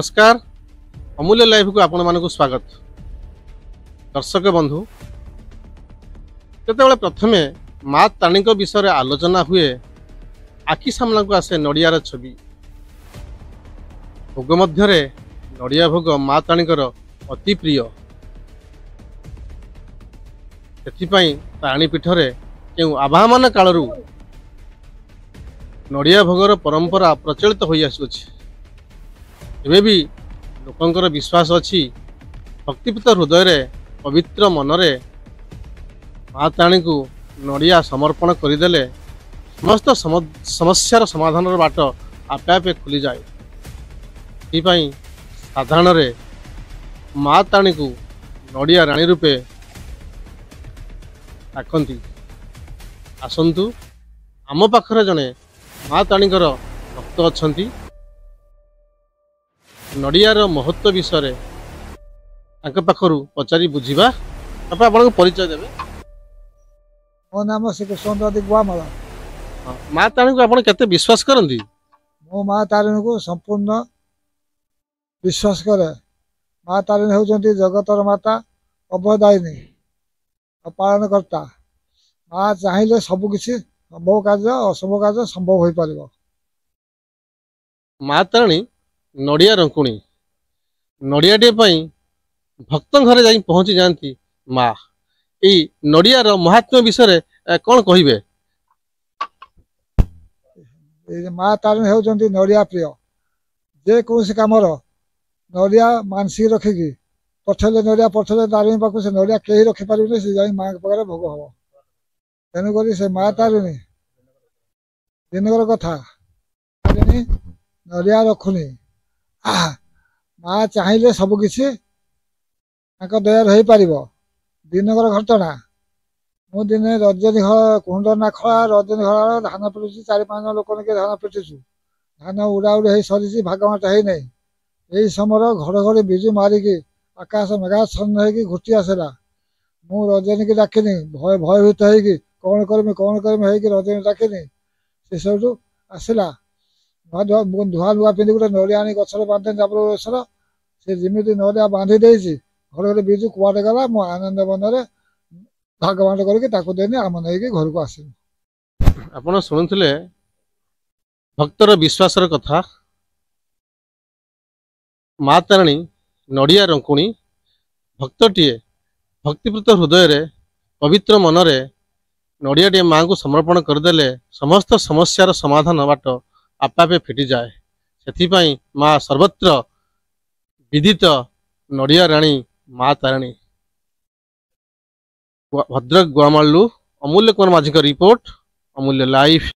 नमस्कार अमूल्य लाइव को आपण मानक स्वागत। दर्शक बंधु जिते प्रथमे माँ ताणी विषय आलोचना हुए आखि सामना को आसे नड़ियार छवि भोग मध्य नड़िया भोग माँ ताणीकर अति प्रिय। से ताणीपीठरे क्यों आवाहमान कालरू नड़िया भोगर परंपरा प्रचलित हो आसुछि। एबे भी लोकंकर विश्वास अच्छी भक्तिपूत हृदय रे पवित्र मनरे माँ ताणी को नड़िया समर्पण करदेले समस्त समस्यार समाधान बाट आपे आपे खुली जाए। ये साधारण रे माँ ताणी को नड़िया राणी रूपे डाकती। आसंतु आम पाखरे जड़े माँ ताणीकर भक्त अच्छी नड़ियार महत्व विषय पाखु पचारि बुझा। आपको परिचय देवे। मो नाम श्री कृष्ण गुआमाला। माँ ताणी को आप केते विश्वास करती? मो माँ तारिणी को संपूर्ण विश्वास करे। माँ तारिणी होती जगतर माता, अभयदायिनी और पालनकर्ता। माँ चाहिए सबकिछि संभव कार्य असंभव कार्य संभव हो पार। माँ तारिणी नड़िया रंकुणी नड़ियाटे भक्त घर जा पहुँची जाती। माँ ये नड़ियार महात्म्य विषय कौन कहे? माँ तारिणी होती नड़िया प्रिय। जेकोसी कम नड़िया मानसिक रखिकी पठेले नड़िया पठेले तारिणी पाक से नड़िया कहीं रखिपारे से जा माँ पाखे भोग हम। तेणुक से माँ तारिणी दिनकर कथा तारिणी नड़िया रखुनी। माँ चाहिए सबकिछि दयार हो पार। दिनकर घटना मु दिने रजनी कुंड नाखला रजनी घड़ा धान पिटुची 4-5 लोक धान पिटुचु। धान उड़ा उड़ी सरी भागमाट है नहीं। यही समय घड़घड़ी बिजु मारिकी आकाश मेघाच्छन्न हो घुटी आसला। मु रजनी की डाकिनी भयभीत होगी कौन करमी रजनी डाकिनी। से सब आसला धुआ नुआ पिंधि गोटे नड़िया आनी गचर बांधे जाबर से जमी नड़िया बांधि देसी घर बिजु कुआटे गला। मो आनंद मन भागवान करके आम नहीं घर को आस। आपण शुणुले भक्तर विश्वासर कथा। माँ तारिणी नड़िया रंकुणी भक्तटीए भक्तिपूत हृदय रे पवित्र मनरे नड़ियाटे माँ को समर्पण करदेले समस्त समस्यार समाधान बाट आपे आपे फिटी जाए। से माँ सर्वत्र विदित नड़िया राणी माँ तारिणी। भद्रक गुआमालू अमूल्य कुमार माझी का रिपोर्ट, अमूल्य लाइव।